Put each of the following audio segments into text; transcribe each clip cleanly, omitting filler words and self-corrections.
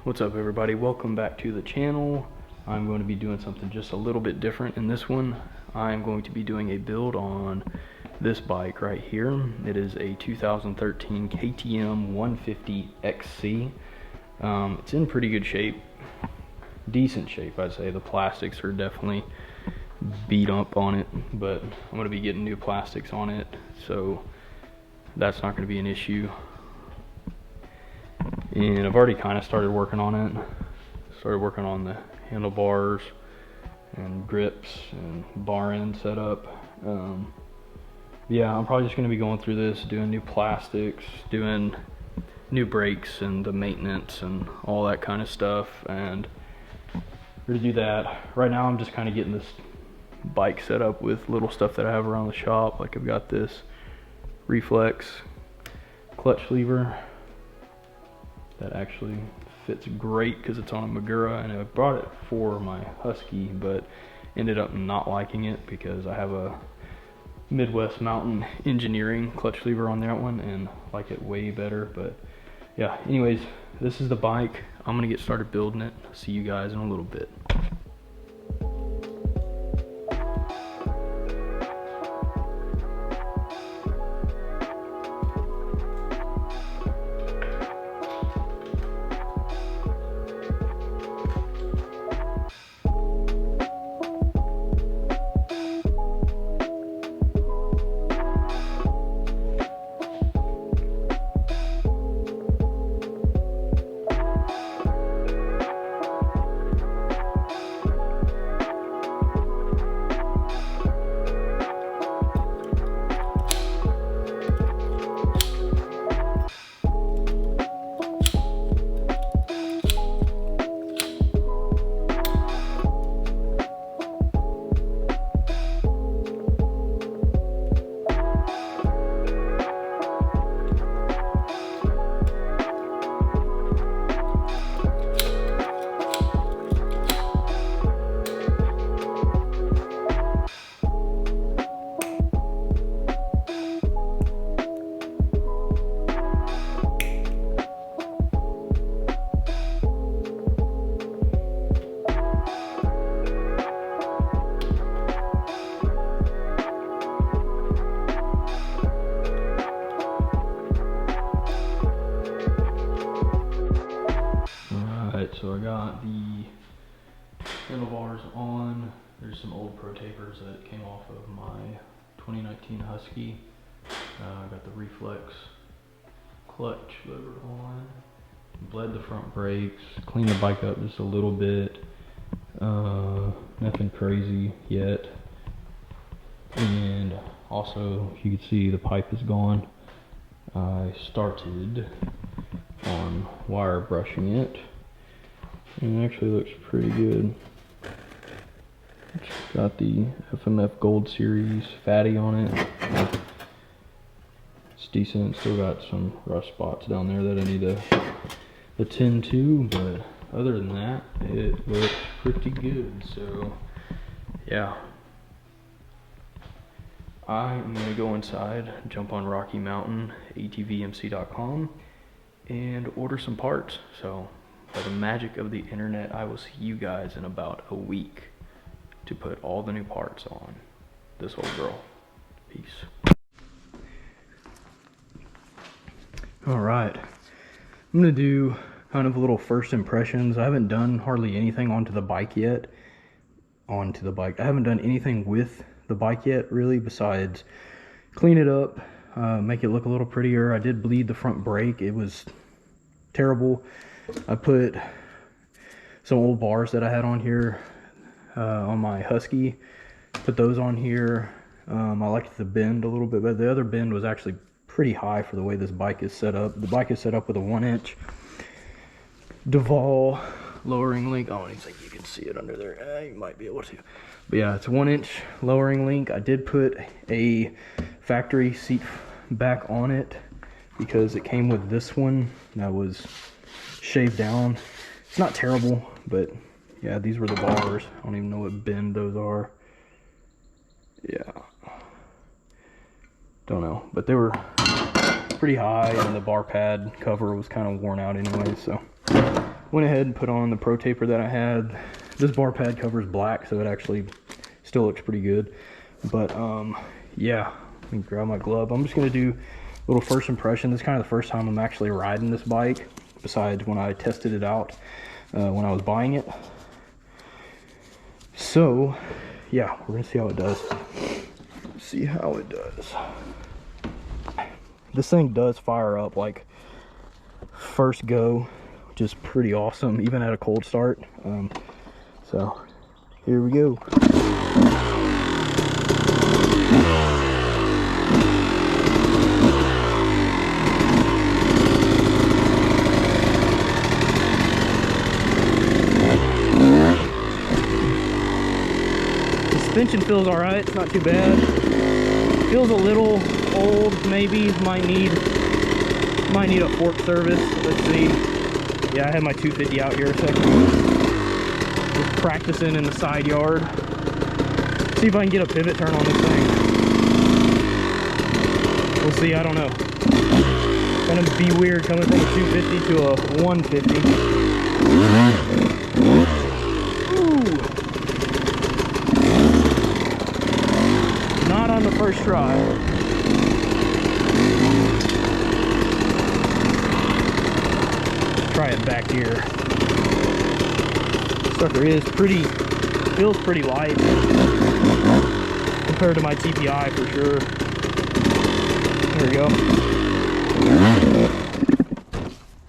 What's up everybody, welcome back to the channel. I'm going to be doing something just a little bit different in this one. I'm going to be doing a build on this bike right here. It is a 2013 KTM 150 XC. It's in pretty good shape, decent shape I'd say. The plastics are definitely beat up on it, but I'm going to be getting new plastics on it, so that's not going to be an issue. And I've already kind of started working on it. Started working on the handlebars and grips and bar end setup. Yeah, I'm probably just going to be going through this, doing new plastics, doing new brakes and the maintenance and all that kind of stuff. And we're going to do that. Right now I'm just kind of getting this bike set up with little stuff that I have around the shop. Like I've got this Reflex clutch lever that actually fits great because it's on a Magura, and I brought it for my Husky but ended up not liking it because I have a Midwest Mountain Engineering clutch lever on that one and like it way better. But yeah, anyways, this is the bike. I'm gonna get started building it. See you guys in a little bit. So I got the handlebars on. There's some old Pro Tapers that came off of my 2019 Husky. I got the Reflex clutch lever on. Bled the front brakes. Cleaned the bike up just a little bit. Nothing crazy yet. And also, if you can see, the pipe is gone. I started on wire brushing it. And it actually looks pretty good. It's got the FMF Gold Series fatty on it. It's decent. Still got some rust spots down there that I need to attend to, but other than that, it looks pretty good. So yeah, I'm gonna go inside, jump on Rocky Mountain, atvmc.com, and order some parts. So by the magic of the internet, I will see you guys in about a week to put all the new parts on this old girl. Peace. All right, I'm gonna do kind of a little first impressions. I haven't done hardly anything onto the bike yet. I haven't done anything with the bike yet, really, besides clean it up, make it look a little prettier. I did bleed the front brake. It was terrible. I put some old bars that I had on here on my Husky, put those on here. I liked the bend a little bit, but the other bend was actually pretty high for the way this bike is set up. The bike is set up with a 1-inch Duval lowering link. I don't even think you can see it under there. You might be able to. But yeah, it's a 1-inch lowering link. I did put a factory seat back on it because it came with this one that was shaved down. It's not terrible, but yeah, these were the bars. I don't even know what bend those are. Yeah, don't know, but they were pretty high, and the bar pad cover was kind of worn out anyway, so went ahead and put on the Pro Taper that I had. This bar pad cover is black, so it actually still looks pretty good. But yeah, let me grab my glove. I'm just gonna do a little first impression. This is kind of the first time I'm actually riding this bike, besides when I tested it out when I was buying it. So yeah, we're gonna see how it does. See how it does. This thing does fire up like first go, which is pretty awesome, even at a cold start. So here we go. Suspension feels all right, it's not too bad. Feels a little old, maybe. Might need a fork service. Let's see. Yeah, I had my 250 out here a second. Just practicing in the side yard. See if I can get a pivot turn on this thing. We'll see, I don't know. Gonna be weird coming from a 250 to a 150. On the first try. Try it back here. Sucker feels pretty light compared to my TPI for sure. There we go.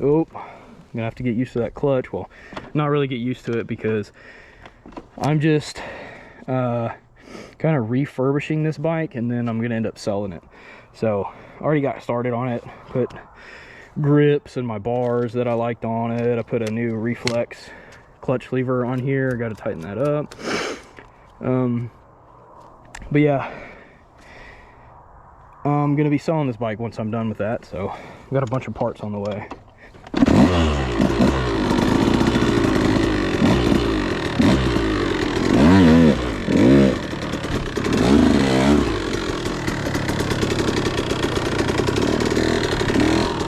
Oh, I'm gonna have to get used to that clutch. Well, not really get used to it because I'm just kind of refurbishing this bike, and then I'm gonna end up selling it. So I already got started on it, put grips and my bars that I liked on it. I put a new Reflex clutch lever on here, got to tighten that up. But yeah, I'm gonna be selling this bike once I'm done with that, so I've got a bunch of parts on the way.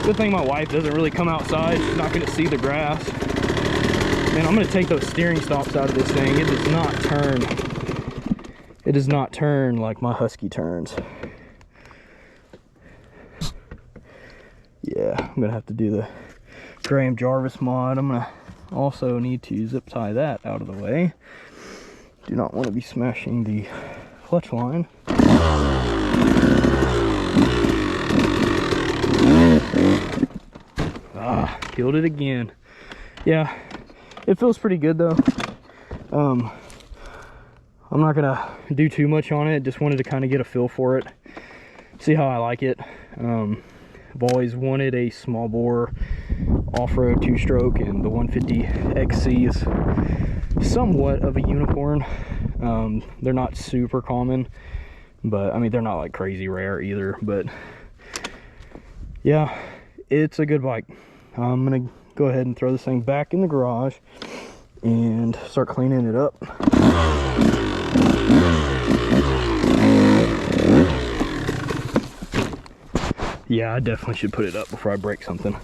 Good thing my wife doesn't really come outside. She's not gonna see the grass. Man, I'm gonna take those steering stops out of this thing. It does not turn. It does not turn like my Husky turns. Yeah, I'm gonna have to do the Graham Jarvis mod. I'm gonna also need to zip tie that out of the way. Do not want to be smashing the clutch line. Ah, killed it again. Yeah, it feels pretty good though. I'm not gonna do too much on it. Just wanted to kind of get a feel for it, see how I like it. I've always wanted a small bore off-road two-stroke, and the 150 XC is somewhat of a unicorn. They're not super common, but I mean they're not like crazy rare either. But yeah, it's a good bike. I'm gonna go ahead and throw this thing back in the garage and start cleaning it up. Yeah, I definitely should put it up before I break something.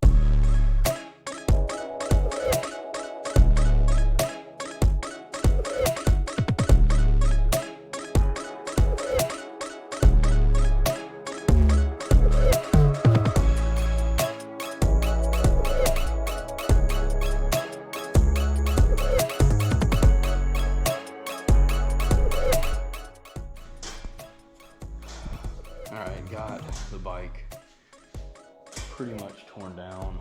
Alright, got the bike pretty much torn down.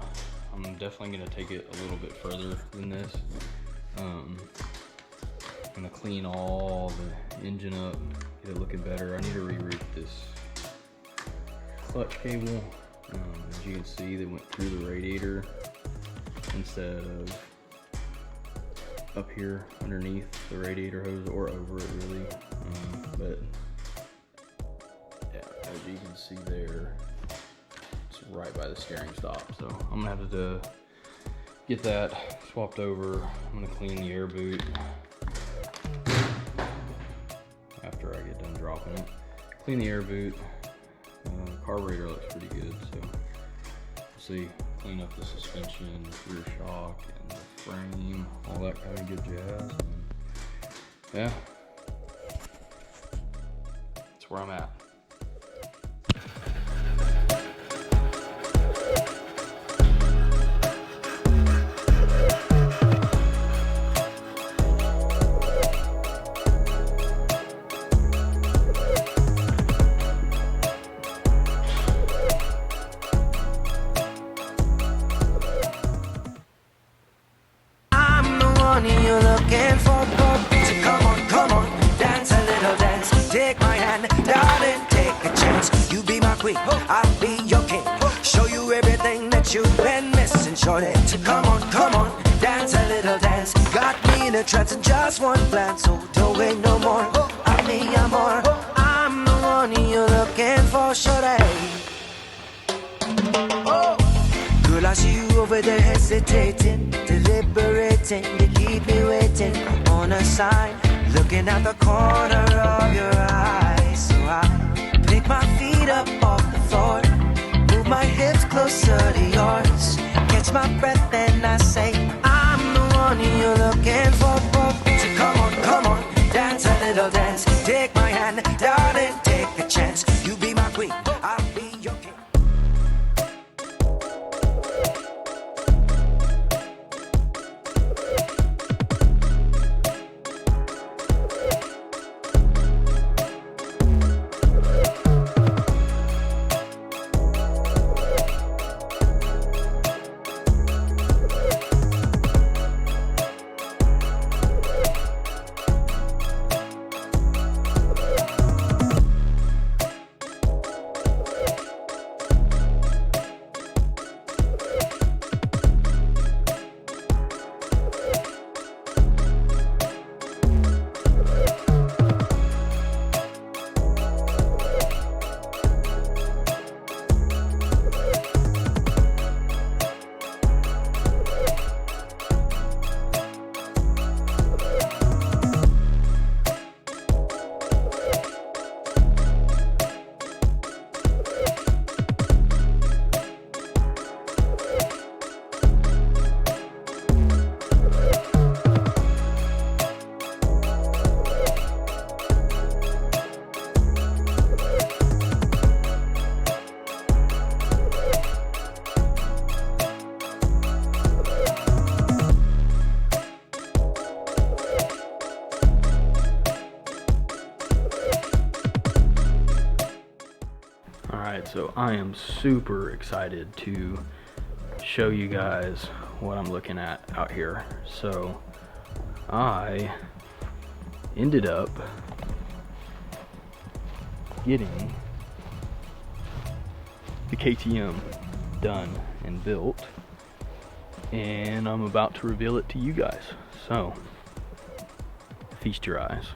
I'm definitely going to take it a little bit further than this. I'm going to clean all the engine up, get it looking better. I need to reroute this clutch cable. As you can see, they went through the radiator instead of up here underneath the radiator hose, or over it really. But yeah, as you can see there, it's right by the steering stop. So I'm gonna have to get that swapped over. I'm gonna clean the air boot after I get done dropping it. Clean the air boot. Carburetor looks pretty good, so we'll obviously clean up the suspension, rear shock, and the frame, all that kind of good jazz. And yeah, that's where I'm at. You're looking for, so come on, dance a little dance. Take my hand, darling, take a chance. You be my queen, I'll be your king. Show you everything that you've been missing, shorty. So come on, dance a little dance. Got me in a trance in just one glance, so don't wait no more. I mean, I'm the one you're looking for, shorty. Girl, I see you over there hesitating, deliberating. You keep me waiting on a sign, looking at the corner of your eye. So I pick my feet up off the floor, move my hips closer to yours, catch my breath and I say, I'm the one you're looking for. So come on, dance a little dance. Take my hand, darling, take a chance. You be my queen, I'll be your king. Alright, so I am super excited to show you guys what I'm looking at out here. So I ended up getting the KTM done and built, and I'm about to reveal it to you guys. So feast your eyes.